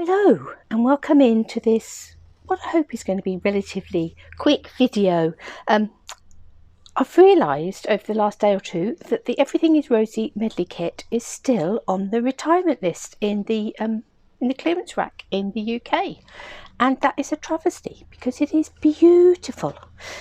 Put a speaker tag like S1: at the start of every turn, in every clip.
S1: Hello and welcome into this, what I hope is going to be relatively quick video. I've realised over the last day or two that the Everything is Rosy medley kit is still on the retirement list in the clearance rack in the UK, and that is a travesty because it is beautiful.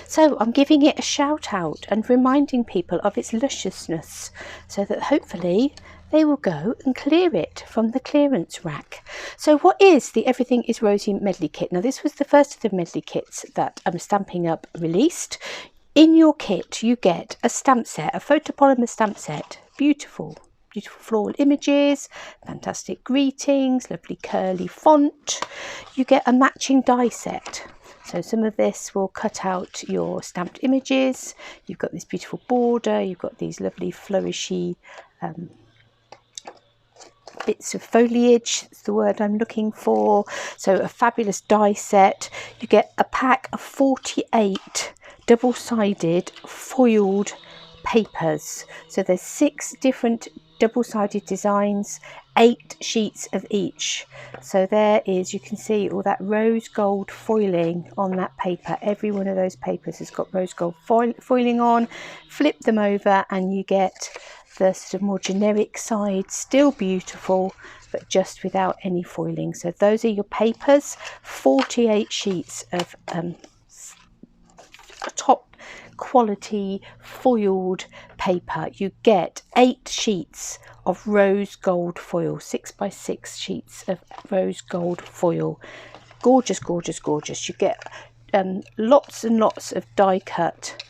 S1: So I'm giving it a shout out and reminding people of its lusciousness so that hopefully they will go and clear it from the clearance rack. So what is the Everything is Rosy medley kit? Now this was the first of the medley kits that Stamping Up released. In your kit you get a stamp set, a photopolymer stamp set, beautiful floral images, fantastic greetings, lovely curly font. You get a matching die set. So some of this will cut out your stamped images. You've got this beautiful border, you've got these lovely flourishy bits of foliage, that's the word I'm looking for. So a fabulous die set. You get a pack of 48 double-sided foiled papers. So there's 6 different double-sided designs, 8 sheets of each. So there is, you can see all that rose gold foiling on that paper. Every one of those papers has got rose gold foiling on. Flip them over and you get the sort of more generic side, still beautiful, but just without any foiling. So those are your papers, 48 sheets of top quality foiled paper. You get 8 sheets of rose gold foil, 6x6 sheets of rose gold foil. Gorgeous, gorgeous, gorgeous. You get lots and lots of die cut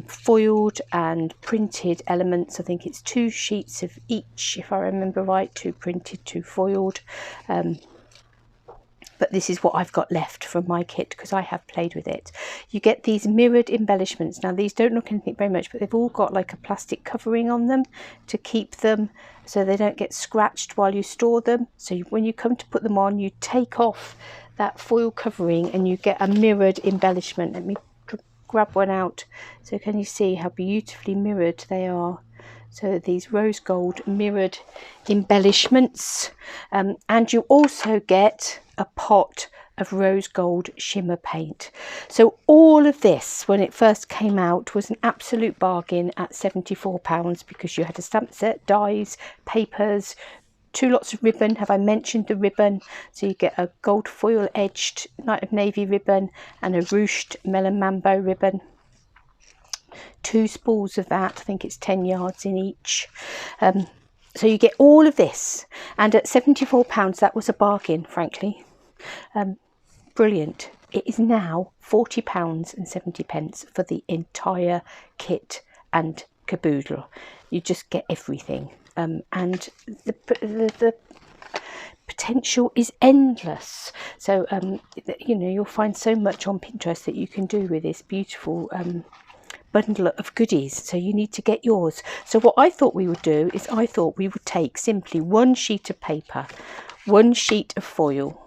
S1: foiled and printed elements. I think it's 2 sheets of each, if I remember right, 2 printed, 2 foiled. But this is what I've got left from my kit because I have played with it. You get these mirrored embellishments. Now these don't look anything very much, but they've all got like a plastic covering on them to keep them so they don't get scratched while you store them. So when you come to put them on, you take off that foil covering and you get a mirrored embellishment. Let me grab one out. So can you see how beautifully mirrored they are? So these rose gold mirrored embellishments, and you also get a pot of rose gold shimmer paint. So all of this, when it first came out, was an absolute bargain at £74 because you had a stamp set, dies, papers, 2 lots of ribbon. Have I mentioned the ribbon? So you get a gold foil edged Night of Navy ribbon and a ruched melon mambo ribbon. 2 spools of that, I think it's 10 yards in each. So you get all of this, and at £74 that was a bargain, frankly. Brilliant. It is now £40.70 for the entire kit and caboodle. You just get everything. And the potential is endless. So you know, you'll find so much on Pinterest that you can do with this beautiful bundle of goodies. So you need to get yours. So what I thought we would do is I thought we would take simply 1 sheet of paper, 1 sheet of foil.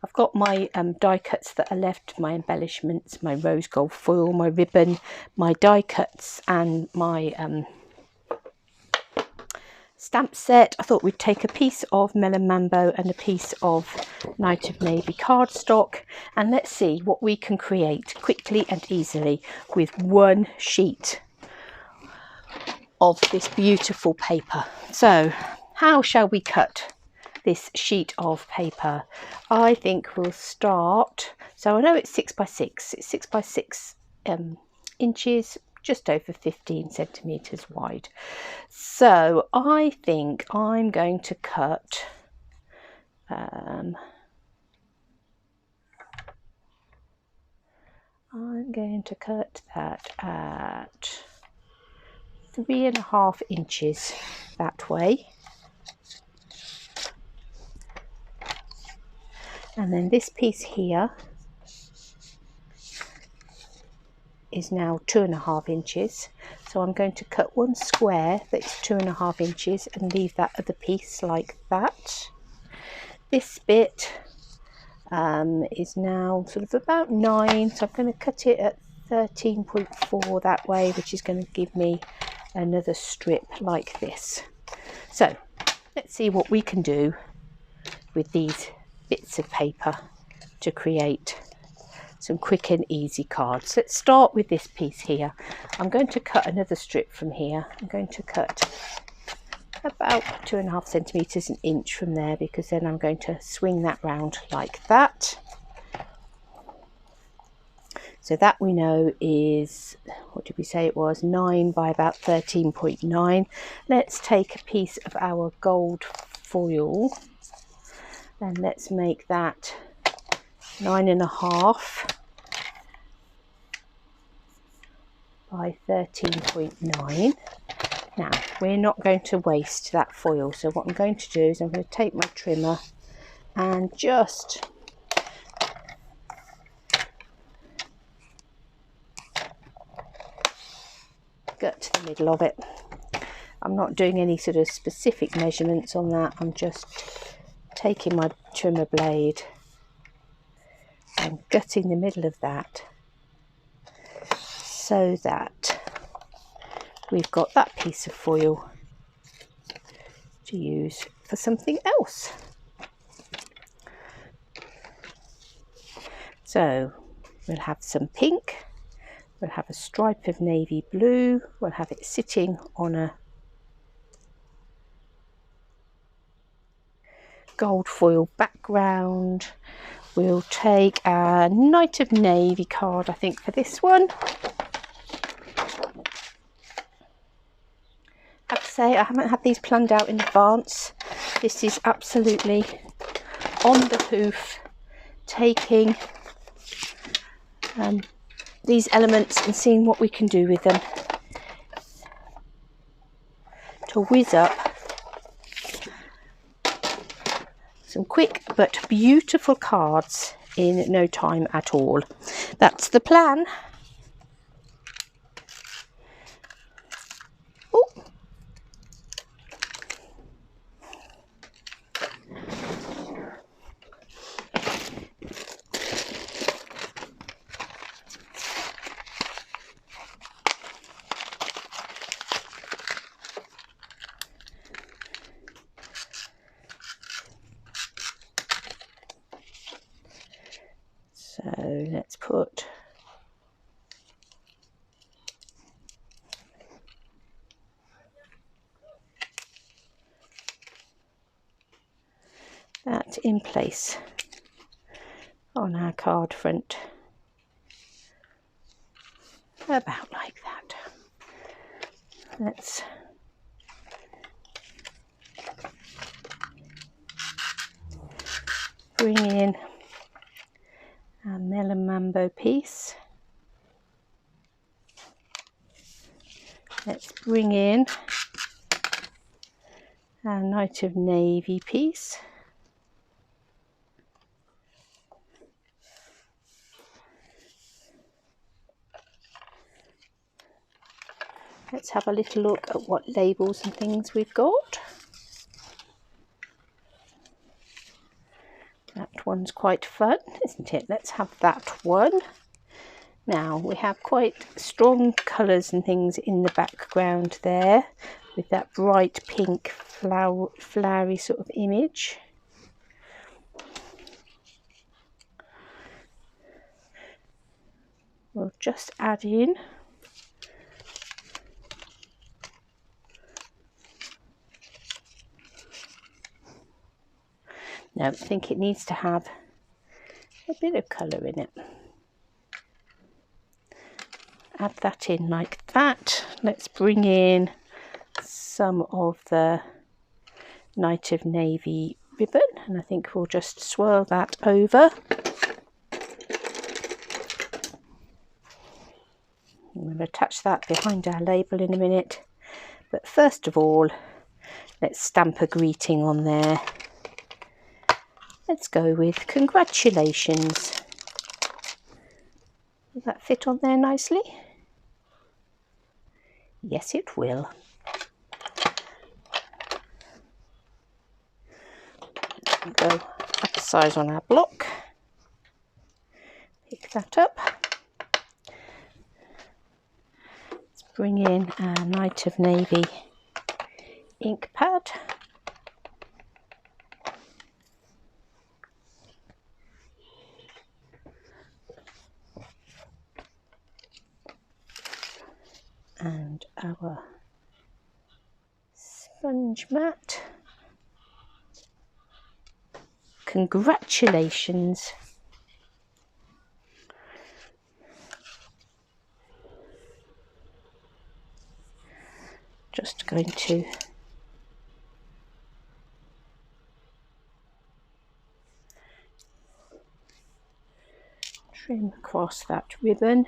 S1: I've got my die cuts that are left, my embellishments, my rose gold foil, my ribbon, my die cuts and my stamp set. I thought we'd take a piece of melon mambo and a piece of Night of Navy cardstock, and let's see what we can create quickly and easily with 1 sheet of this beautiful paper. So how shall we cut this sheet of paper? I think we'll start, so I know it's 6x6, it's 6x6 inches, just over 15 centimeters wide. So I think I'm going to cut I'm going to cut that at 3.5 inches that way. And then this piece here is now 2.5 inches. So I'm going to cut 1 square that's 2.5 inches and leave that other piece like that. This bit is now sort of about 9, so I'm going to cut it at 13.4 that way, which is going to give me another strip like this. So let's see what we can do with these bits of paper to create some quick and easy cards. Let's start with this piece here. I'm going to cut another strip from here. I'm going to cut about 2.5 centimeters, an inch from there, because then I'm going to swing that round like that. So that we know is, what did we say it was, 9 by about 13.9. Let's take a piece of our gold foil and let's make that 9.5 by 13.9. Now, we're not going to waste that foil, so what I'm going to do is I'm going to take my trimmer and just gut to the middle of it. I'm not doing any sort of specific measurements on that. I'm just taking my trimmer blade and gutting the middle of that so that we've got that piece of foil to use for something else. So we'll have some pink, we'll have a stripe of navy blue, we'll have it sitting on a gold foil background. We'll take a Knight of Navy card, I think, for this one. I have to say, I haven't had these planned out in advance. This is absolutely on the hoof, taking these elements and seeing what we can do with them to whiz up some quick but beautiful cards in no time at all. That's the plan. Ooh. So let's put that in place on our card front, about like that. Let's bring in our melon mambo piece. Let's bring in our Knight of Navy piece. Let's have a little look at what labels and things we've got. That one's quite fun, isn't it? Let's have that one. Now, we have quite strong colours and things in the background there, with that bright pink flowery sort of image. We'll just add in no, I think it needs to have a bit of colour in it. Add that in like that. Let's bring in some of the Knight of Navy ribbon, and I think we'll just swirl that over. We'll attach that behind our label in a minute, but first of all, let's stamp a greeting on there. Let's go with congratulations. Will that fit on there nicely? Yes, it will. Go up a size on our block. Pick that up. Let's bring in our Knight of Navy ink pad. and our sponge mat. Congratulations. Just going to trim across that ribbon.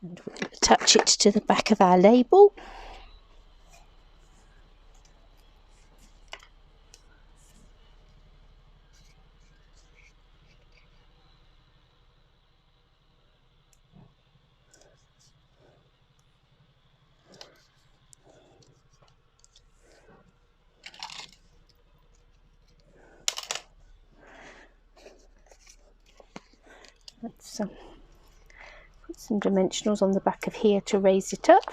S1: And we'll attach it to the back of our label. Let's put some dimensionals on the back of here to raise it up.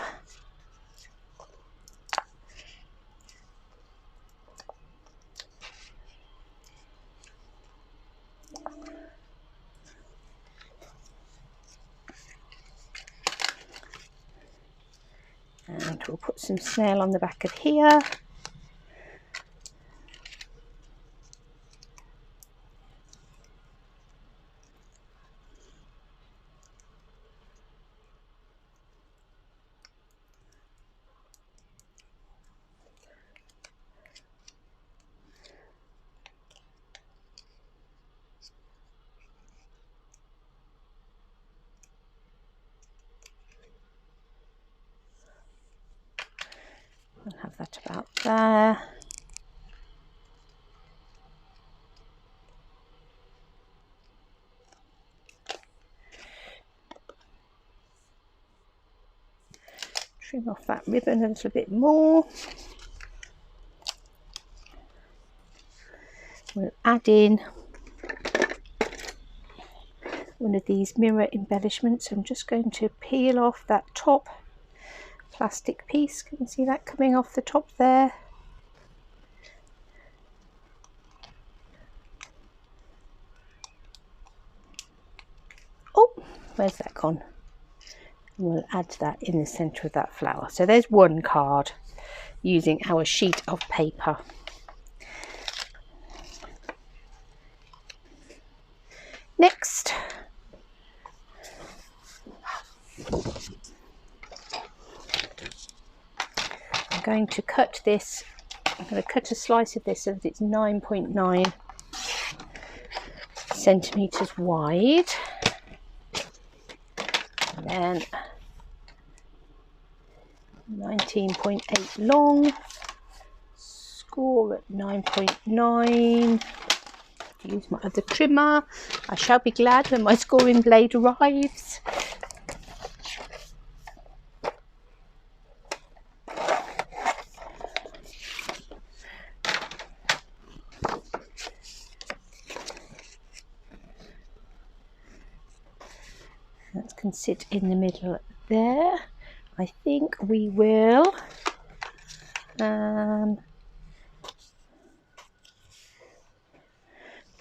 S1: And we'll put some snail on the back of here. I'll have that about there. Trim off that ribbon a little bit more. We'll add in one of these mirror embellishments. I'm just going to peel off that top plastic piece. Can you see that coming off the top there? Oh, where's that gone? And we'll add that in the centre of that flower. So there's one card using our sheet of paper. Next, I'm going to cut this. I'm going to cut a slice of this so that it's 9.9 centimetres wide, and then 19.8 long. Score at 9.9. Use my other trimmer. I shall be glad when my scoring blade arrives. That can sit in the middle there. I think we will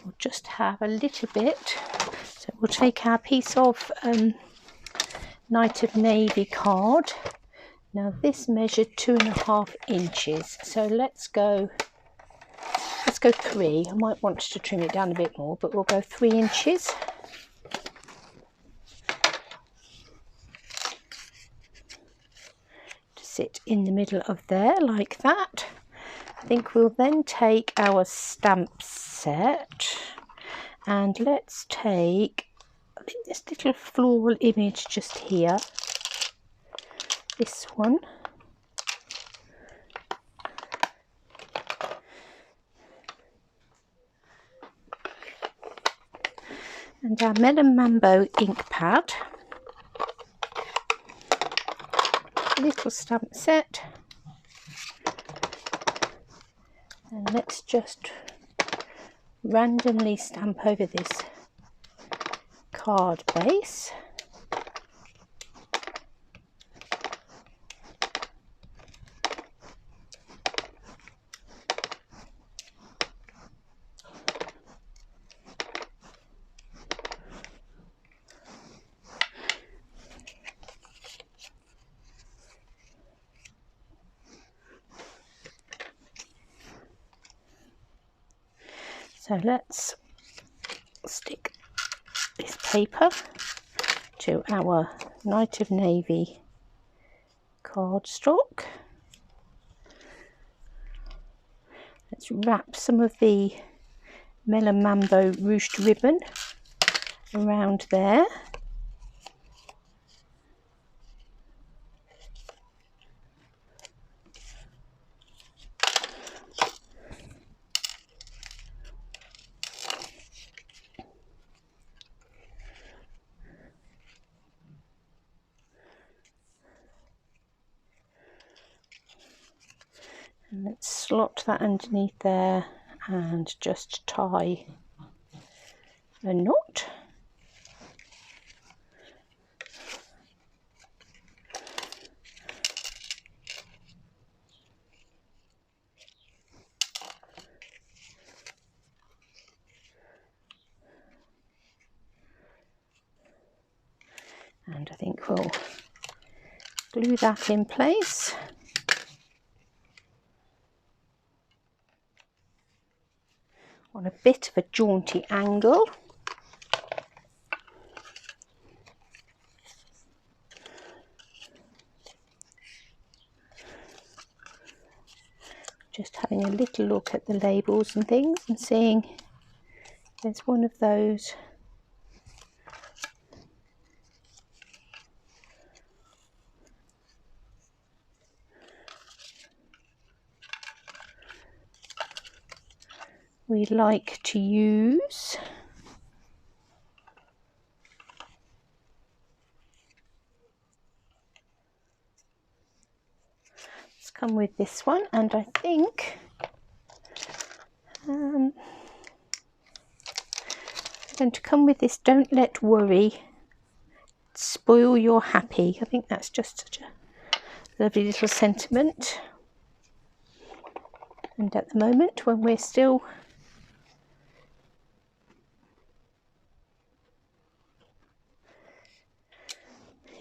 S1: we'll just have a little bit. So we'll take our piece of Night of Navy card. Now this measured 2.5 inches. So let's go 3. I might want to trim it down a bit more, but we'll go 3 inches. To sit in the middle of there like that. I think we'll then take our stamp set and let's take this little floral image just here, this one, and our Melon Mambo ink pad, little stamp set. And let's just randomly stamp over this card base. So let's stick this paper to our Night of Navy cardstock. Let's wrap some of the Melon Mambo ruched ribbon around there. And let's slot that underneath there and just tie a knot. And I think we'll glue that in place. On a bit of a jaunty angle. Just having a little look at the labels and things and seeing if there's one of those we like to use. Let's come with this one, and I think I'm going to come with this Don't Let Worry Spoil Your Happy. I think that's just such a lovely little sentiment. And at the moment, when we're still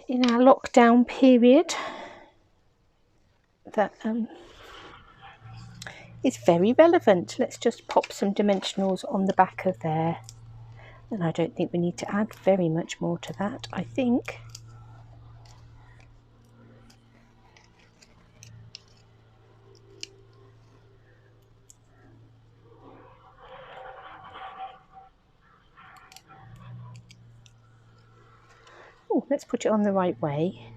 S1: in our lockdown period, that is very relevant. Let's just pop some dimensionals on the back of there, and I don't think we need to add very much more to that. I think let's put it on the right way.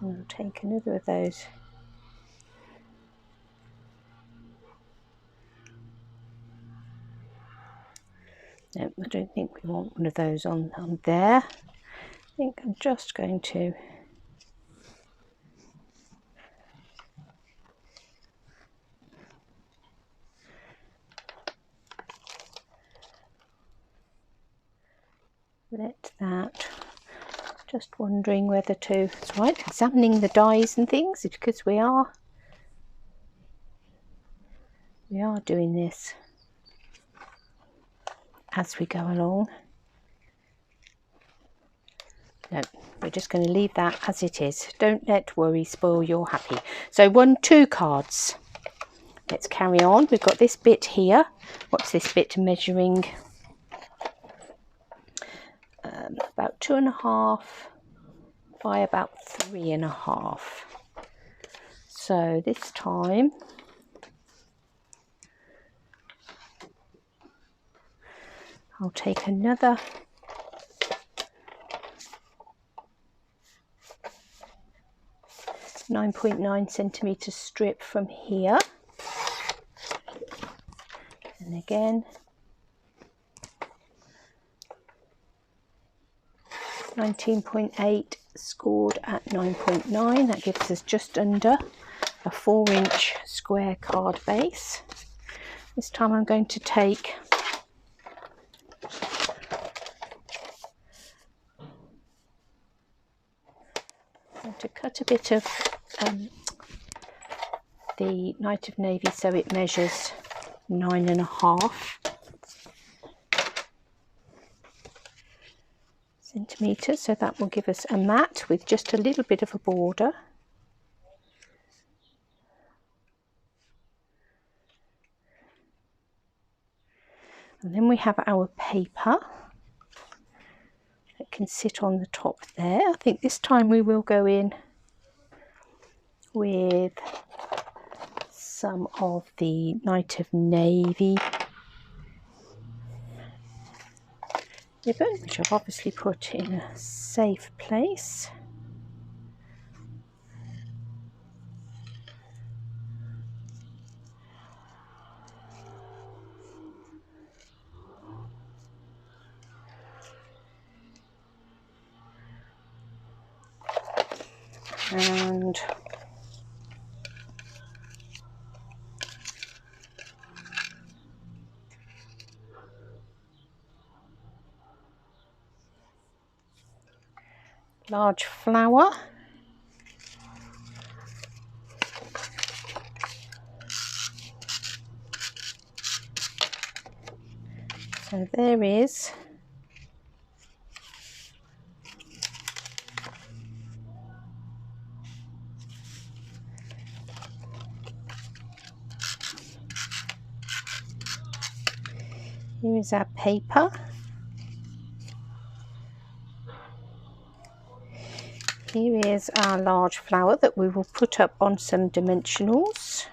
S1: And I'll take another of those no, I don't think we want one of those on there. I think I'm just going to let that, just wondering whether to, it's right, examining the dies and things, because we are doing this as we go along. No, we're just going to leave that as it is. Don't let worry spoil your happy. So 2 cards. Let's carry on. We've got this bit here. What's this bit measuring? About 2.5 by about 3.5. So this time I'll take another 9.9 centimetre strip from here, and again 19.8 scored at 9.9. That gives us just under a 4-inch square card base. This time I'm going to take to cut a bit of the Night of Navy so it measures 9.5. centimetres, so that will give us a mat with just a little bit of a border. And then we have our paper that can sit on the top there. I think this time we will go in with some of the Night of Navy ribbon, which I've obviously put in a safe place. And large flower. So there is here is our paper. Here is our large flower that we will put up on some dimensionals.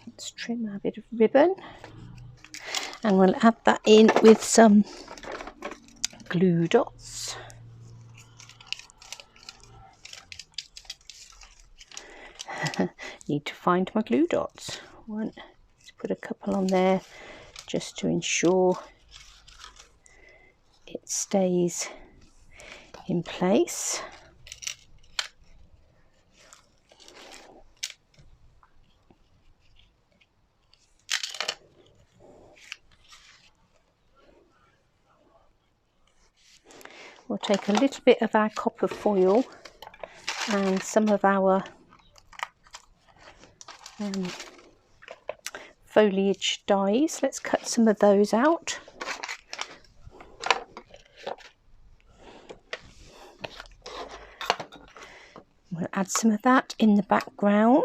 S1: Let's trim our bit of ribbon and we'll add that in with some glue dots. Need to find my glue dots. Let's put a couple on there just to ensure it stays in place. We'll take a little bit of our copper foil and some of our foliage dies. Let's cut some of those out. We'll add some of that in the background.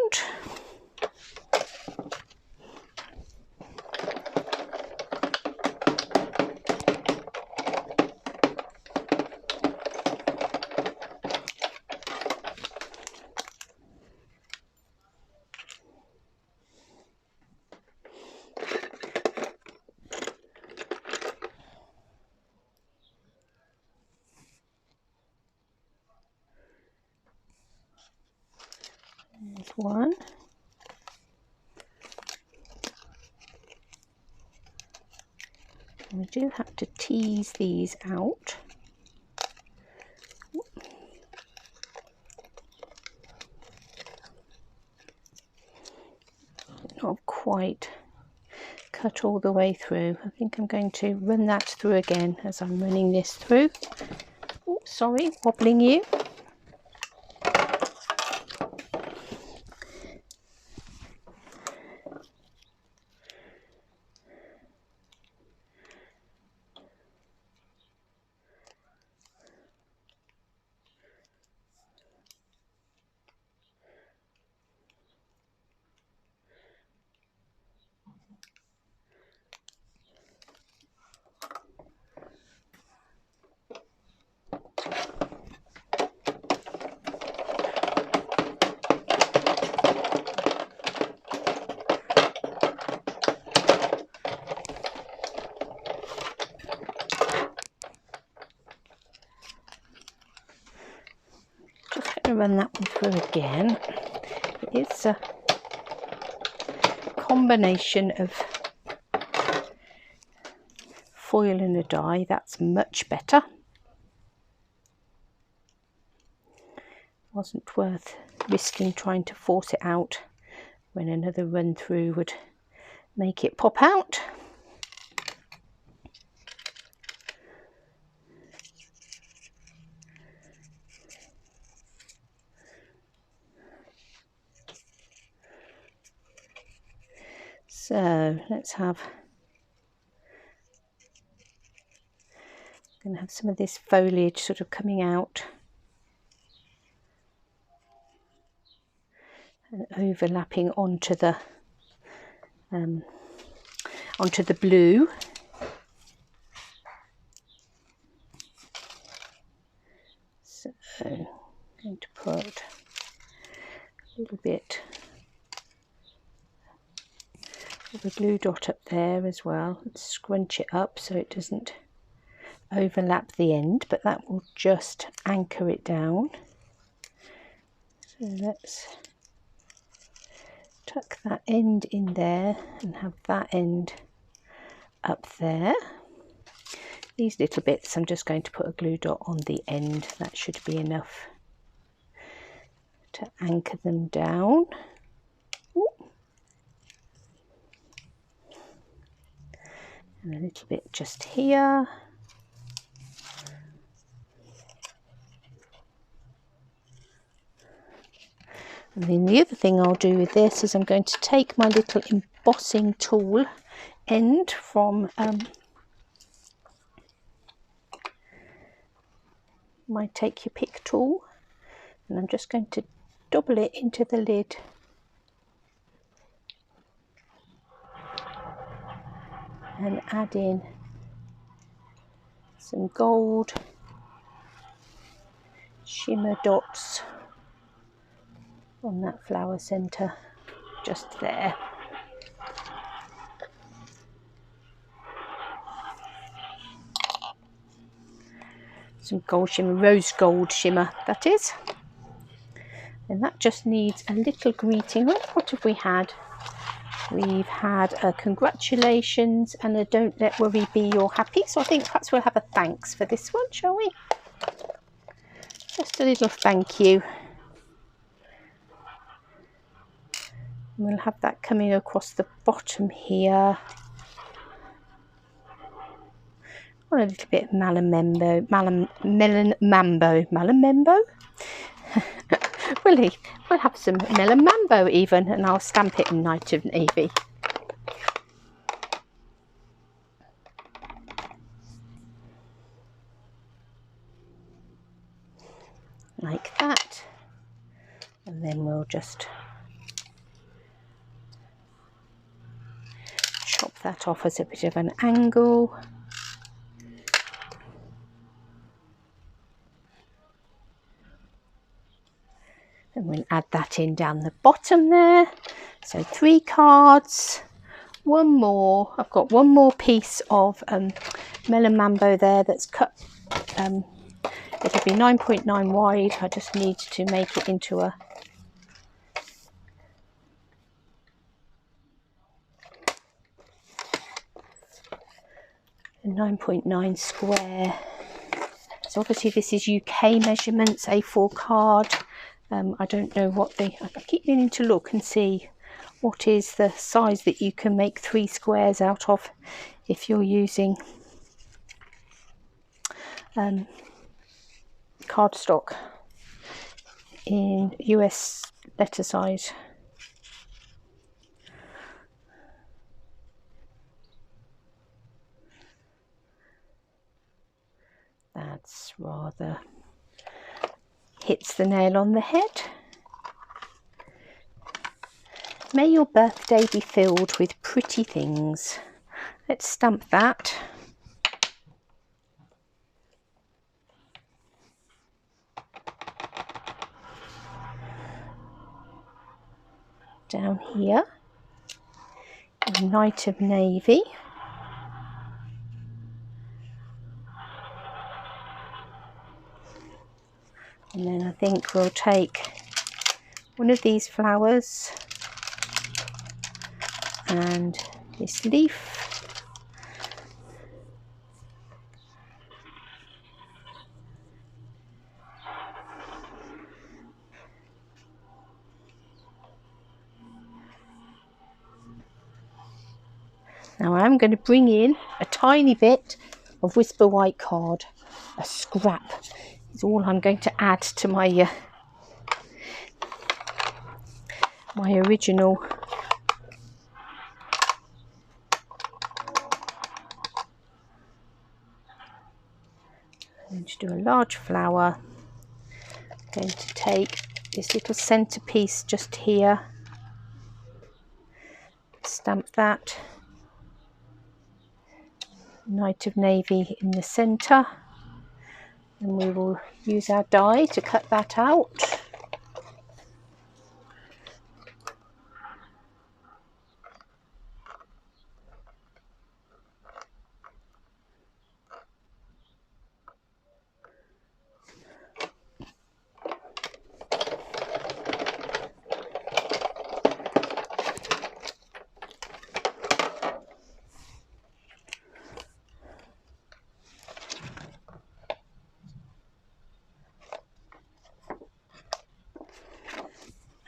S1: There's one. And we do have to tease these out. Not quite cut all the way through. I think I'm going to run that through again as I'm running this through. Oh, sorry, wobbling you. Run that one through again. It's a combination of foil and a die. That's much better. Wasn't worth risking trying to force it out when another run through would make it pop out. So let's have, I'm going to have some of this foliage sort of coming out and overlapping onto the blue. So I'm going to put a little bit of a blue dot up there as well, and scrunch it up so it doesn't overlap the end, but that will just anchor it down. So let's tuck that end in there and have that end up there. These little bits I'm just going to put a glue dot on the end. That should be enough to anchor them down. Ooh. And a little bit just here. And then the other thing I'll do with this is I'm going to take my little embossing tool end from my take your pick tool, and I'm just going to double it into the lid and add in some gold shimmer dots on that flower centre just there. Some gold shimmer, rose gold shimmer that is. And that just needs a little greeting. What have we had? We've had a congratulations and a don't let worry be you're happy. So I think perhaps we'll have a thanks for this one, shall we? Just a little thank you. And we'll have that coming across the bottom here. Or a little bit of melon mambo. We'll have some melon mambo even, and I'll stamp it in Night of Navy. Like that. And then we'll just chop that off as a bit of an angle. And we'll add that in down the bottom there. So 3 cards, one more. I've got one more piece of melon mambo there that's cut. It'll be 9.9 wide. I just need to make it into a 9.9 square. So obviously this is UK measurements, A4 card. I don't know what I keep meaning to look and see what is the size that you can make 3 squares out of if you're using cardstock in US letter size. That's rather hits the nail on the head. May your birthday be filled with pretty things. Let's stamp that. Down here, Night of Navy. And then I think we'll take one of these flowers and this leaf. Now I'm going to bring in a tiny bit of Whisper White card, a scrap. It's all I'm going to add to my my original I'm going to do a large flower. I'm going to take this little centerpiece just here, stamp that, Night of Navy in the center, and we will use our die to cut that out.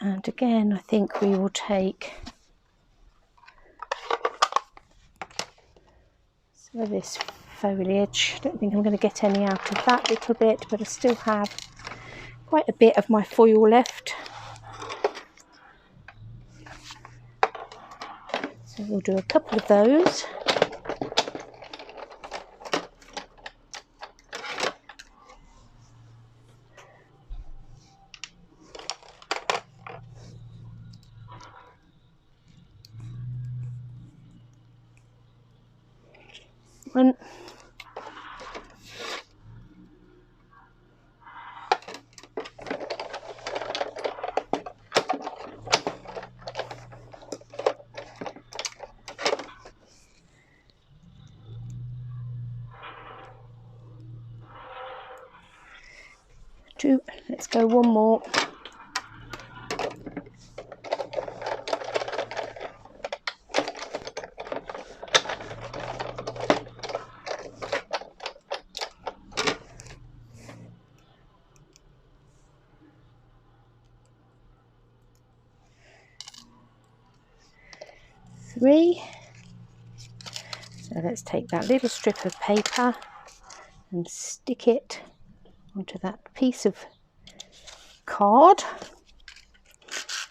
S1: And again, I think we will take some of this foliage. I don't think I'm going to get any out of that little bit, but I still have quite a bit of my foil left. So we'll do a couple of those. One. 2. Let's go one more. Three. So let's take that little strip of paper and stick it onto that piece of card,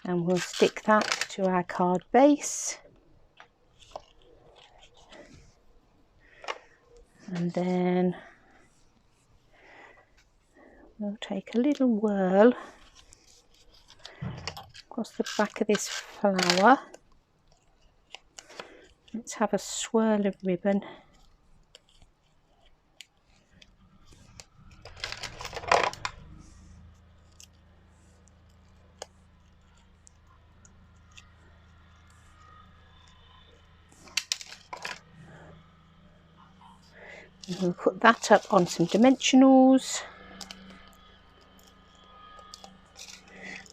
S1: and we'll stick that to our card base, and then we'll take a little whirl across the back of this flower. Let's have a swirl of ribbon. And we'll put that up on some dimensionals.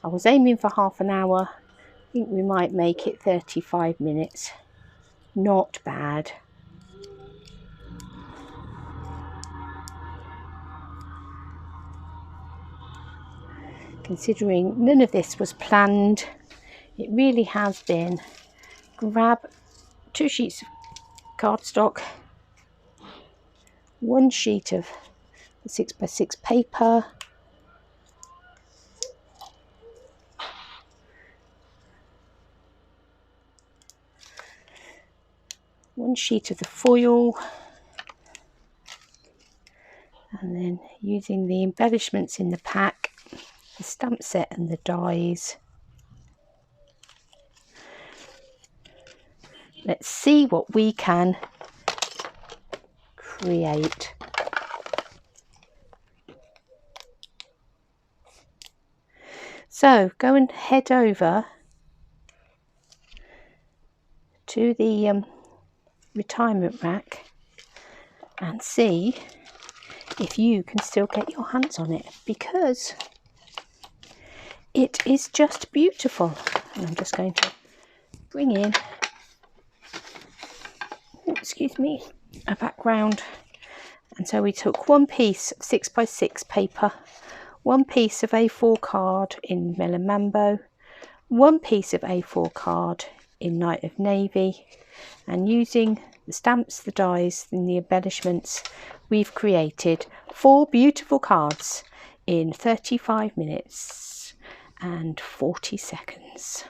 S1: I was aiming for half an hour. I think we might make it 35 minutes. Not bad. Considering none of this was planned, it really has been grab 2 sheets of cardstock, 1 sheet of 6x6 paper, one sheet of the foil, and then using the embellishments in the pack, the stamp set and the dies. Let's see what we can create. So go and head over to the retirement rack and see if you can still get your hands on it, because it is just beautiful. And I'm just going to bring in, excuse me, a background. And so we took 1 piece of 6x6 paper, 1 piece of A4 card in Melon Mambo, 1 piece of A4 card in Night of Navy, and using the stamps, the dies and the embellishments, we've created 4 beautiful cards in 35 minutes and 40 seconds.